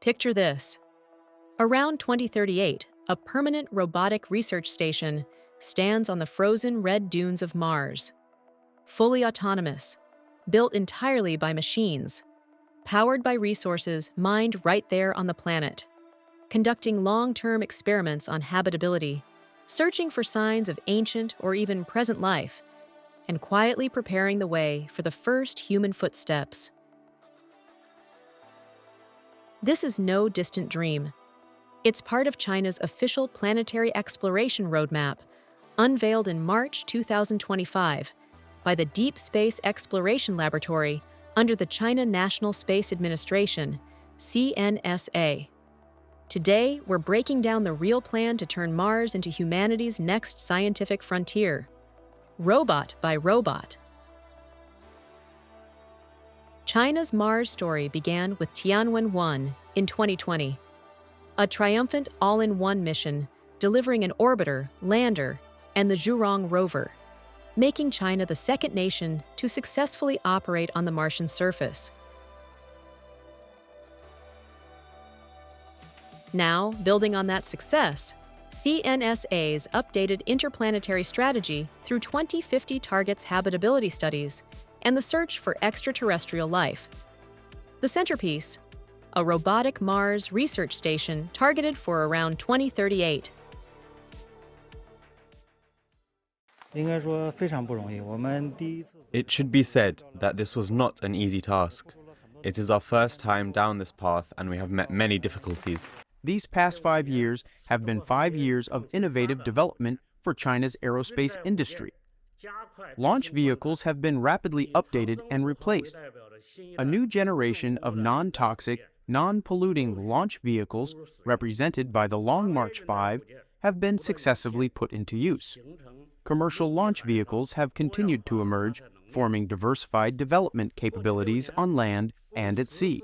Picture this. Around 2038, a permanent robotic research station stands on the frozen red dunes of Mars. Fully autonomous, built entirely by machines, powered by resources mined right there on the planet, conducting long-term experiments on habitability, searching for signs of ancient or even present life, and quietly preparing the way for the first human footsteps. This is no distant dream. It's part of China's official planetary exploration roadmap, unveiled in March 2025 by the Deep Space Exploration Laboratory under the China National Space Administration, CNSA. Today, we're breaking down the real plan to turn Mars into humanity's next scientific frontier. Robot by robot. China's Mars story began with Tianwen-1 in 2020, a triumphant all-in-one mission delivering an orbiter, lander, and the Zhurong rover, making China the second nation to successfully operate on the Martian surface. Now, building on that success, CNSA's updated interplanetary strategy through 2050 targets habitability studies and the search for extraterrestrial life. The centerpiece, a robotic Mars research station targeted for around 2038. It should be said that this was not an easy task. It is our first time down this path and we have met many difficulties. These past 5 years have been 5 years of innovative development for China's aerospace industry. Launch vehicles have been rapidly updated and replaced. A new generation of non-toxic, non-polluting launch vehicles, represented by the Long March 5, have been successively put into use. Commercial launch vehicles have continued to emerge, forming diversified development capabilities on land and at sea.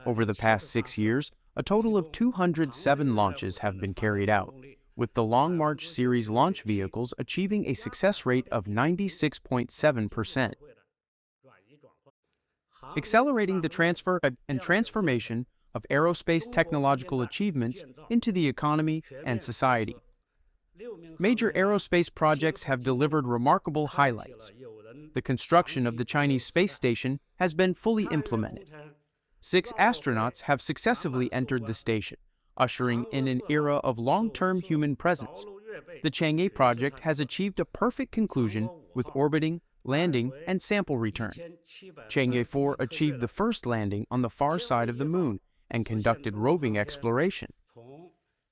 Over the past 6 years, a total of 207 launches have been carried out, with the Long March series launch vehicles achieving a success rate of 96.7%. Accelerating the transfer and transformation of aerospace technological achievements into the economy and society. Major aerospace projects have delivered remarkable highlights. The construction of the Chinese space station has been fully implemented. 6 astronauts have successively entered the station, ushering in an era of long-term human presence. The Chang'e project has achieved a perfect conclusion with orbiting, landing, and sample return. Chang'e 4 achieved the first landing on the far side of the Moon and conducted roving exploration.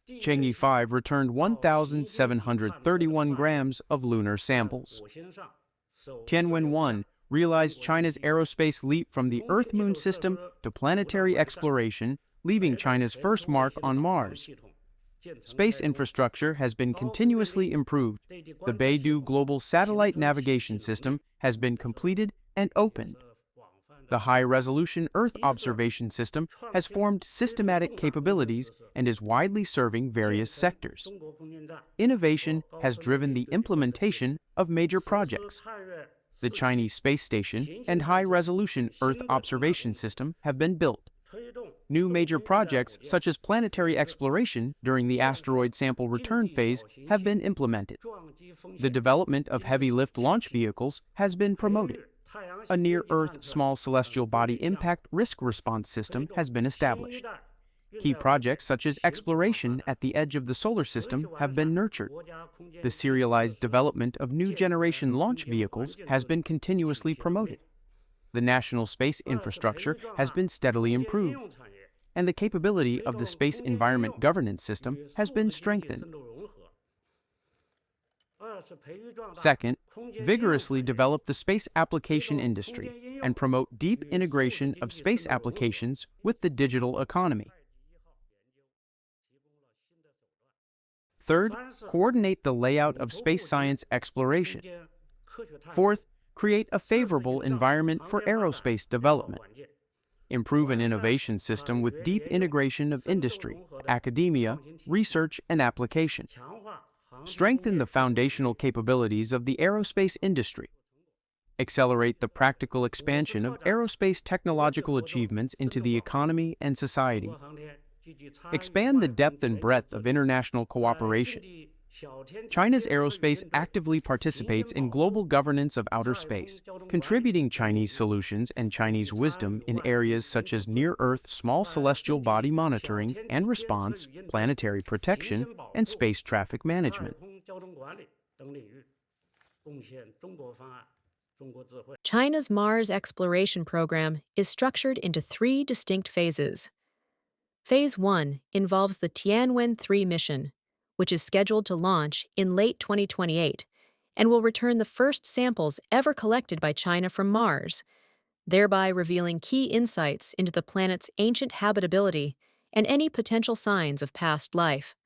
Chang'e 5 returned 1,731 grams of lunar samples. Tianwen-1 realized China's aerospace leap from the Earth-Moon system to planetary exploration, leaving China's first mark on Mars. Space infrastructure has been continuously improved. The Beidou Global Satellite Navigation System has been completed and opened. The High-Resolution Earth Observation System has formed systematic capabilities and is widely serving various sectors. Innovation has driven the implementation of major projects. The Chinese space station and high-resolution Earth observation system have been built. New major projects, such as planetary exploration during the asteroid sample return phase, have been implemented. The development of heavy-lift launch vehicles has been promoted. A near-Earth small celestial body impact risk response system has been established. Key projects such as exploration at the edge of the solar system have been nurtured. The serialized development of new generation launch vehicles has been continuously promoted. The national space infrastructure has been steadily improved, and the capability of the Space Environment Governance System has been strengthened. Second, vigorously develop the space application industry and promote deep integration of space applications with the digital economy. Third, coordinate the layout of space science exploration. Fourth, create a favorable environment for aerospace development. Improve an innovation system with deep integration of industry, academia, research, and application. Strengthen the foundational capabilities of the aerospace industry. accelerate the practical expansion of aerospace technological achievements into the economy and society, expand the depth and breadth of international cooperation. China's aerospace actively participates in global governance of outer space, contributing Chinese solutions and Chinese wisdom in areas such as near-Earth small celestial body monitoring and response, planetary protection, and space traffic management. China's Mars exploration program is structured into three distinct phases. Phase 1 involves the Tianwen-3 mission, which is scheduled to launch in late 2028 and will return the first samples ever collected by China from Mars, thereby revealing key insights into the planet's ancient habitability and any potential signs of past life.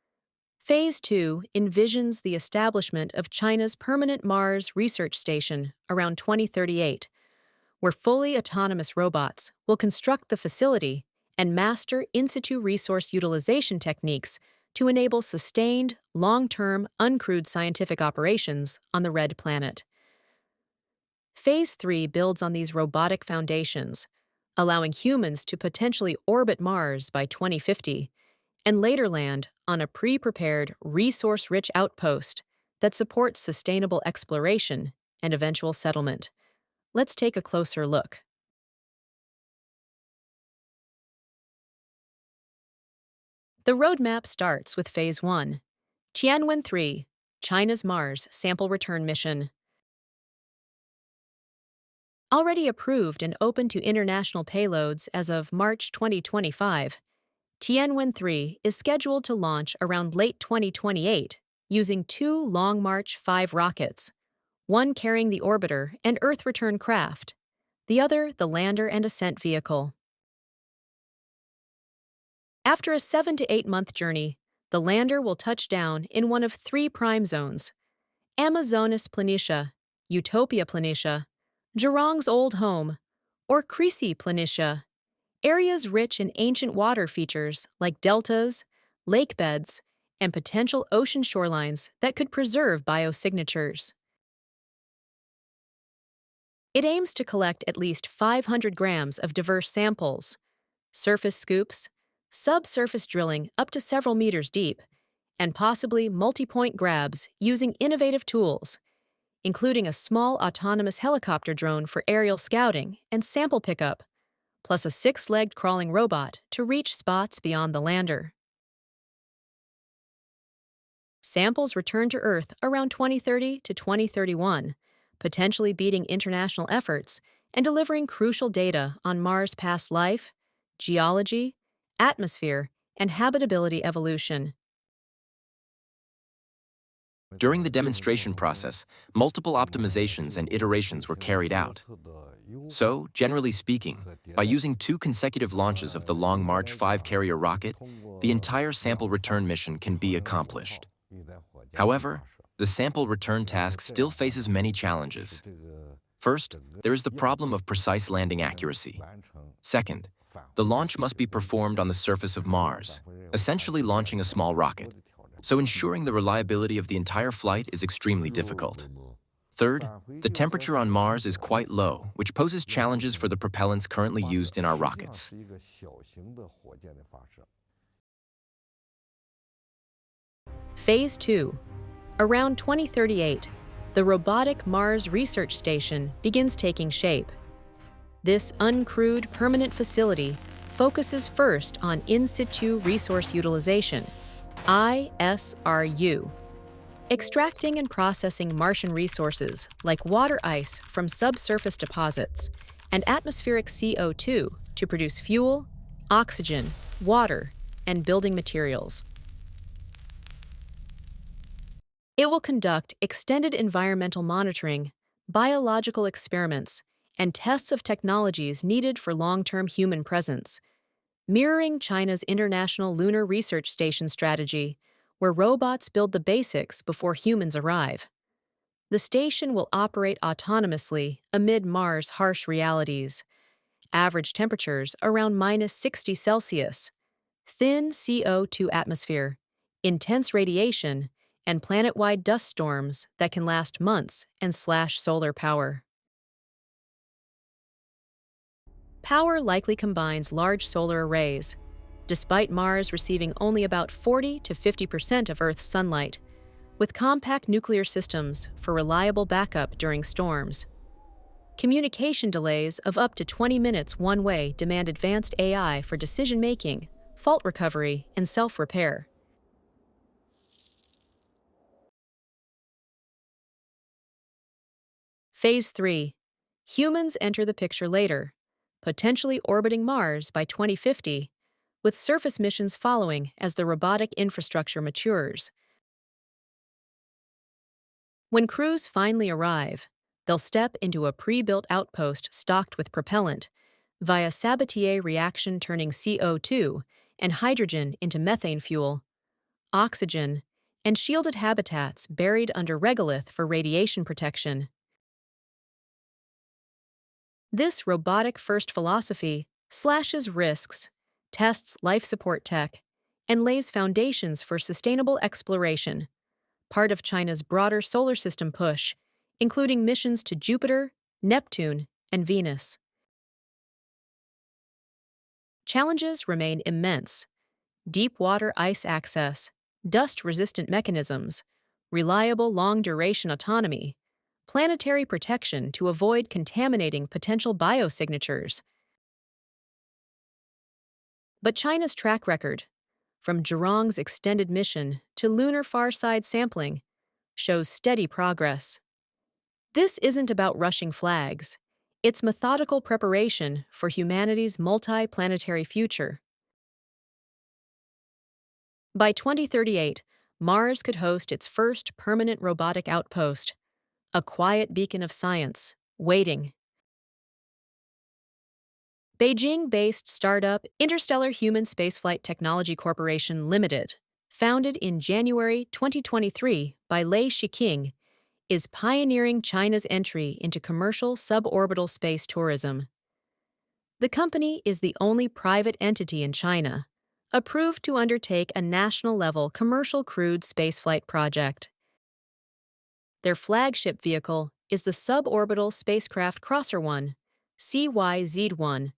Phase 2 envisions the establishment of China's permanent Mars research station around 2038, where fully autonomous robots will construct the facility and master in-situ resource utilization techniques to enable sustained, long-term, uncrewed scientific operations on the Red Planet. Phase 3 builds on these robotic foundations, allowing humans to potentially orbit Mars by 2050 and later land on a pre-prepared, resource-rich outpost that supports sustainable exploration and eventual settlement. Let's take a closer look. The roadmap starts with Phase 1, Tianwen-3, China's Mars sample return mission. Already approved and open to international payloads as of March 2025, Tianwen-3 is scheduled to launch around late 2028 using two Long March 5 rockets, one carrying the orbiter and Earth return craft, the other the lander and ascent vehicle. After a 7 to 8 month journey, the lander will touch down in one of three prime zones: Amazonas Planitia, Utopia Planitia, Zhurong's old home, or Crisi Planitia, areas rich in ancient water features like deltas, lake beds, and potential ocean shorelines that could preserve biosignatures. It aims to collect at least 500 grams of diverse samples, surface scoops, subsurface drilling up to several meters deep, and possibly multi-point grabs using innovative tools, including a small autonomous helicopter drone for aerial scouting and sample pickup, plus a 6-legged crawling robot to reach spots beyond the lander. Samples return to Earth around 2030 to 2031, potentially beating international efforts and delivering crucial data on Mars' past life, geology, atmosphere, and habitability evolution. During the demonstration process, multiple optimizations and iterations were carried out. So, generally speaking, by using 2 consecutive launches of the Long March 5 carrier rocket, the entire sample return mission can be accomplished. However, the sample return task still faces many challenges. First, there is the problem of precise landing accuracy. Second, the launch must be performed on the surface of Mars, essentially launching a small rocket. So ensuring the reliability of the entire flight is extremely difficult. Third, the temperature on Mars is quite low, which poses challenges for the propellants currently used in our rockets. Phase 2. Around 2038, the Robotic Mars Research Station begins taking shape. This uncrewed permanent facility focuses first on in-situ resource utilization, ISRU, extracting and processing Martian resources like water ice from subsurface deposits and atmospheric CO2 to produce fuel, oxygen, water, and building materials. It will conduct extended environmental monitoring, biological experiments, and tests of technologies needed for long-term human presence, mirroring China's International Lunar Research Station strategy, where robots build the basics before humans arrive. The station will operate autonomously amid Mars' harsh realities: average temperatures around -60 Celsius, thin CO2 atmosphere, intense radiation, and planet-wide dust storms that can last months and slash solar power. Power likely combines large solar arrays, despite Mars receiving only about 40 to 50% of Earth's sunlight, with compact nuclear systems for reliable backup during storms. Communication delays of up to 20 minutes one way demand advanced AI for decision-making, fault recovery, and self-repair. Phase 3. Humans enter the picture later, potentially orbiting Mars by 2050, with surface missions following as the robotic infrastructure matures. When crews finally arrive, they'll step into a pre-built outpost stocked with propellant, via Sabatier reaction turning CO2 and hydrogen into methane fuel, oxygen, and shielded habitats buried under regolith for radiation protection. This robotic-first philosophy slashes risks, tests life support tech, and lays foundations for sustainable exploration, part of China's broader solar system push, including missions to Jupiter, Neptune, and Venus. Challenges remain immense: deep water ice access, dust-resistant mechanisms, reliable long-duration autonomy, planetary protection to avoid contaminating potential biosignatures. But China's track record, from Zhurong's extended mission to lunar far-side sampling, shows steady progress. This isn't about rushing flags. It's methodical preparation for humanity's multi-planetary future. By 2038, Mars could host its first permanent robotic outpost, a quiet beacon of science, waiting. Beijing-based startup Interstellar Human Spaceflight Technology Corporation Limited, founded in January 2023 by Lei Shiqing, is pioneering China's entry into commercial suborbital space tourism. The company is the only private entity in China approved to undertake a national-level commercial crewed spaceflight project. Their flagship vehicle is the suborbital spacecraft Crosser 1, CYZ-1,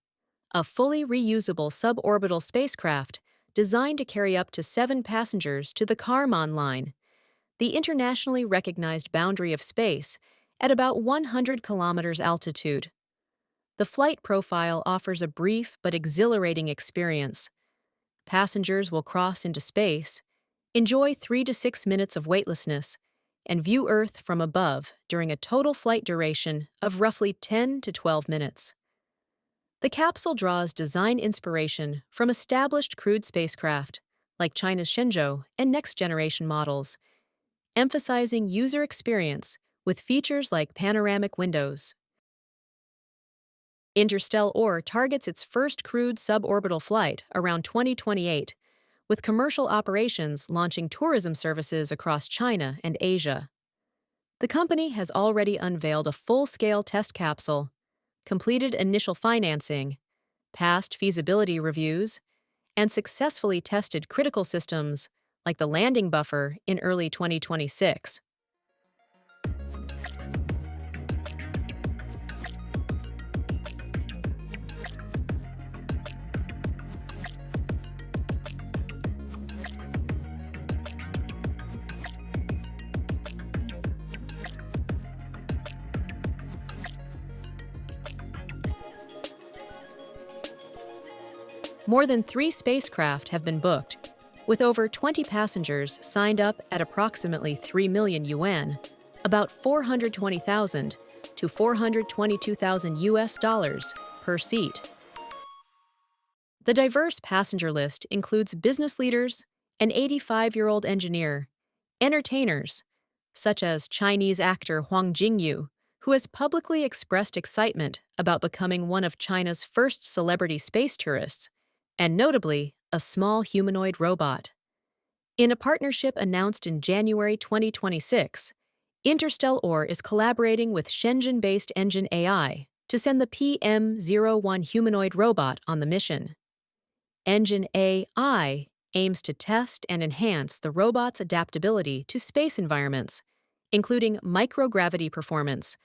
a fully reusable suborbital spacecraft designed to carry up to 7 passengers to the Kármán line, the internationally recognized boundary of space, at about 100 kilometers altitude. The flight profile offers a brief but exhilarating experience. Passengers will cross into space, enjoy 3 to 6 minutes of weightlessness, and view Earth from above during a total flight duration of roughly 10 to 12 minutes. The capsule draws design inspiration from established crewed spacecraft, like China's Shenzhou and next-generation models, emphasizing user experience with features like panoramic windows. Interstellar targets its first crewed suborbital flight around 2028, with commercial operations launching tourism services across China and Asia. The company has already unveiled a full-scale test capsule, completed initial financing, passed feasibility reviews, and successfully tested critical systems like the landing buffer in early 2026. More than 3 spacecraft have been booked, with over 20 passengers signed up at approximately 3 million yuan, about 420,000 to 422,000 US dollars per seat. The diverse passenger list includes business leaders, an 85-year-old engineer, entertainers, such as Chinese actor Huang Jingyu, who has publicly expressed excitement about becoming one of China's first celebrity space tourists, and notably, a small humanoid robot. In a partnership announced in January 2026, Interstellar is collaborating with Shenzhen-based Engine AI to send the PM-01 humanoid robot on the mission. Engine AI aims to test and enhance the robot's adaptability to space environments, including microgravity performance,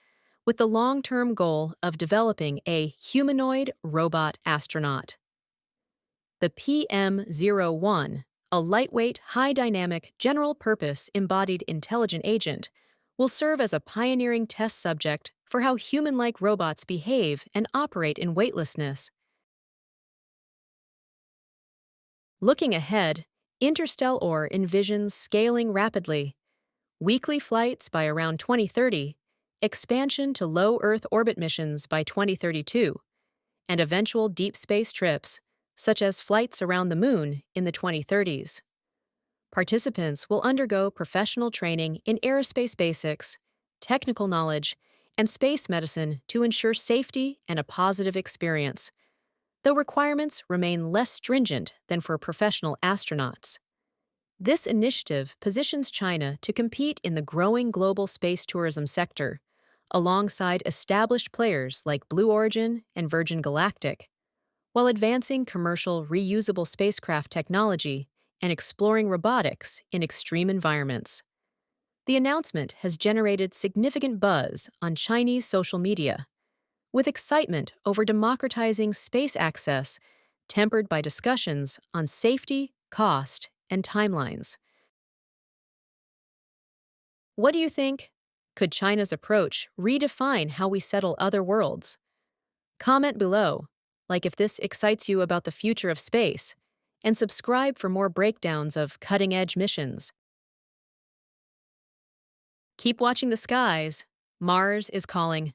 with the long-term goal of developing a humanoid robot astronaut. The PM-01, a lightweight, high-dynamic, general-purpose embodied intelligent agent, will serve as a pioneering test subject for how human-like robots behave and operate in weightlessness. Looking ahead, Interstellar envisions scaling rapidly. Weekly flights by around 2030, expansion to low Earth orbit missions by 2032, and eventual deep space trips, such as flights around the Moon in the 2030s. Participants will undergo professional training in aerospace basics, technical knowledge, and space medicine to ensure safety and a positive experience, though requirements remain less stringent than for professional astronauts. This initiative positions China to compete in the growing global space tourism sector, alongside established players like Blue Origin and Virgin Galactic, while advancing commercial reusable spacecraft technology and exploring robotics in extreme environments. The announcement has generated significant buzz on Chinese social media, with excitement over democratizing space access tempered by discussions on safety, cost, and timelines. What do you think? Could China's approach redefine how we settle other worlds? Comment below, like if this excites you about the future of space, and subscribe for more breakdowns of cutting-edge missions. Keep watching the skies. Mars is calling.